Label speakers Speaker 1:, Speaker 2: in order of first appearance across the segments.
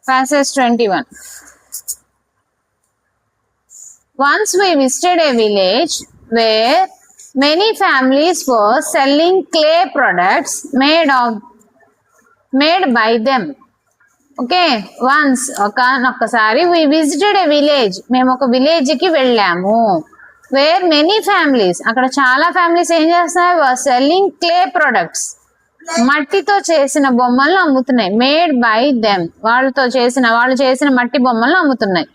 Speaker 1: Passage 21. Once we visited a village where many families were selling clay products made by them. Okay, once ఒకసారి we visited a village, మేము ఒక village కి వెళ్ళాము, where many families, అక్కడ చాలా families ఏం చేస్తున్నాయి, were selling clay products, మట్టితో చేసిన బొమ్మలను అమ్ముతున్నాయి, మేడ్ బై దెమ్, వాళ్ళు చేసిన మట్టి బొమ్మలను అమ్ముతున్నాయి.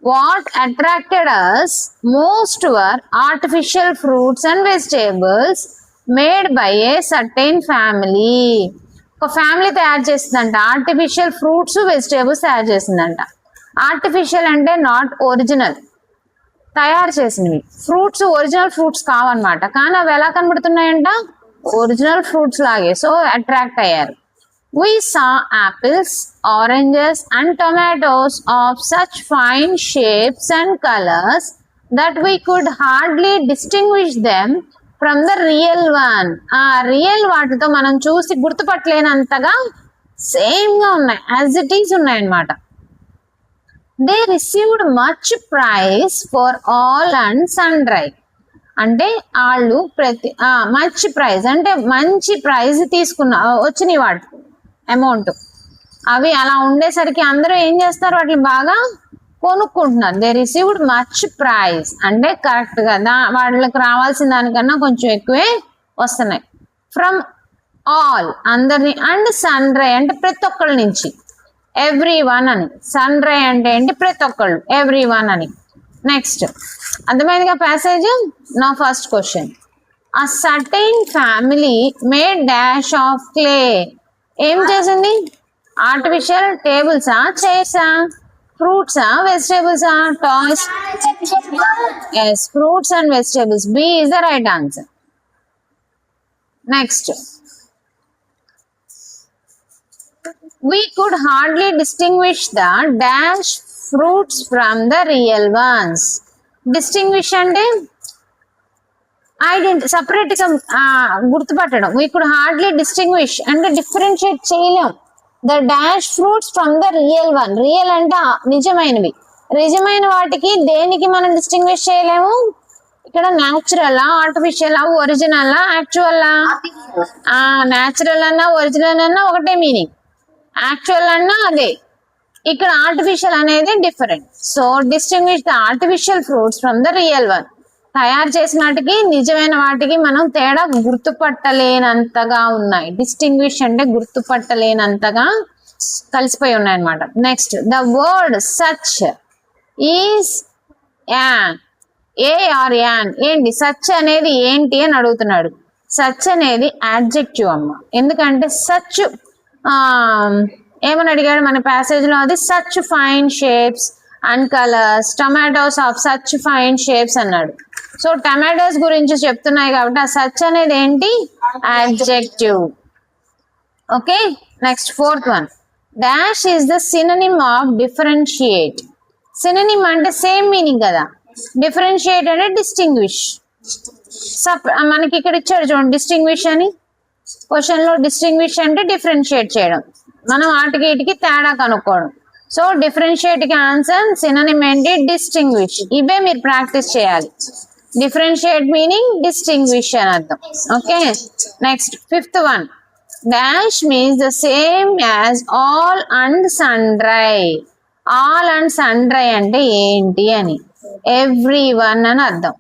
Speaker 1: What attracted us most were artificial fruits and vegetables made by a certain family. ఒక ఫ్యామిలీ తయారు చేసిందంట, ఆర్టిఫిషియల్ ఫ్రూట్స్ వెజిటేబుల్స్ తయారు చేసిందంట. ఆర్టిఫిషియల్ అంటే నాట్ ఒరిజినల్, తయారు చేసినవి. ఫ్రూట్స్ ఒరిజినల్ ఫ్రూట్స్ కావన్నమాట, కానీ అవి ఎలా కనబడుతున్నాయంట, ఒరిజినల్ ఫ్రూట్స్ లాగే. సో అట్రాక్ట్ అయ్యారు. We saw apples, oranges and tomatoes of such fine shapes and colors that we could hardly distinguish them from the real one. ఆ real వాటితో మనం చూసి గుర్తుపట్టలేనంతగా సేమ్ గా ఉన్నాయి, యాజ్ ఇట్ ఈస్ ఉన్నాయి అన్నమాట. They received much prize for all and sundry. అంటే వాళ్ళు మంచి ప్రైజ్ అంటే మంచి ప్రైజ్ వచ్చినాయి వాటి అమౌంట్. అవి అలా ఉండేసరికి అందరూ ఏం చేస్తారు, వాటిని బాగా కొనుక్కుంటున్నారు. దే రిసీవ్డ్ మచ్ ప్రైజ్ అంటే కరెక్ట్ గా వాళ్ళకి రావాల్సిన దానికన్నా కొంచెం ఎక్కువే వస్తున్నాయి. ఫ్రమ్ ఆల్ అందరిని, అండ్ సన్రై అంటే ప్రతి ఒక్కళ్ళ నుంచి, ఎవ్రీ వన్ అని. సన్రై అంటే ఏంటి, ప్రతి ఒక్కళ్ళు, ఎవ్రీ వన్ అని. నెక్స్ట్ అర్థమైందిగా ప్యాసేజ్. నా first question, a certain family made dash of clay. ఏం చేసింది, ఆర్టిఫిషియల్ టేబుల్సా, చైర్సా, ఫ్రూట్సా, వెజిటేబుల్సా, toys? Yes, fruits and vegetables. B is the right answer. Next, we could hardly distinguish the dash fruits from the real ones. Distinguish అంటే separate గా గుర్తుపట్టడం. we could hardly distinguish అంటే డిఫరెన్షియేట్ చేయలేం the dash fruits from the real one. Real అంటే నిజమైనవి, నిజమైన వాటికి దేనికి మనం డిస్టింగ్విష్ చేయలేము. ఇక్కడ natural, artificial, original, actual. Natural అన్నా ఒరిజినల్ అన్నా ఒకటే మీనింగ్, యాక్చువల్ అన్నా అదే. ఇక్కడ ఆర్టిఫిషియల్ అనేది different. So distinguish the artificial fruits from the real one. తయారు చేసిన వాటికి నిజమైన వాటికి మనం తేడా గుర్తుపట్టలేనంతగా ఉన్నాయి. డిస్టింగ్విష్ అంటే గుర్తుపట్టలేనంతగా కలిసిపోయి ఉన్నాయి అన్నమాట. Next, the word such is an. A or an ఏంటి, సచ్ అనేది ఏంటి అని అడుగుతున్నాడు. సచ్ అనేది యాడ్జెక్టివ్ అమ్మ. ఎందుకంటే సచ్ ఏమని అడిగాడు మన ప్యాసేజ్ లో, అది such fine shapes and colours, tomatoes of such fine shapes అన్నాడు. సో టమాటోస్ గురించి చెప్తున్నాయి కాబట్టి ఆ సచ్ అనేది ఏంటి, adjective. Okay, next fourth one, dash is the synonym of differentiate. Synonym అంటే సేమ్ మీనింగ్ కదా, డిఫరెన్షియేట్ అంటే డిస్టింగ్విష్. మనకి ఇక్కడ ఇచ్చాడు చూడండి డిస్టింగ్విష్ అని, క్వశ్చన్ లో డిస్టింగ్విష్ అంటే డిఫరెన్షియేట్ చేయడం, మనం వాటికి వీటికి తేడా కనుక్కోవడం. సో డిఫరెన్షియేట్ కి ఆన్సర్ సినోనిమ్ ఏంటి, డిస్టింగ్విష్. ఇవే మీరు ప్రాక్టీస్ చేయాలి. డిఫరెన్షియేట్ మీనింగ్ డిస్టింగ్విష్ అని అర్థం. Okay, next fifth one, dash means the same as all and sundry. All and sundry అంటే ఏంటి అని, ఎవ్రీ వన్ అని అర్థం.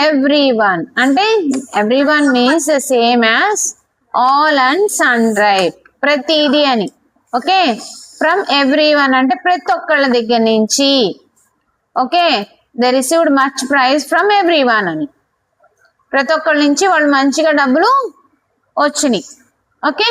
Speaker 1: ఎవ్రీ వన్ అంటే every one means the same as all and sundry, ప్రతిదీ అని. ఓకే, ఫ్రమ్ ఎవ్రీ వన్ అంటే ప్రతి ఒక్కళ్ళ దగ్గర నుంచి. Okay, they received much praise from every one అని, ప్రతి ఒక్కళ్ళ నుంచి వాళ్ళు మంచిగా డబ్బులు వచ్చినాయి. ఓకే.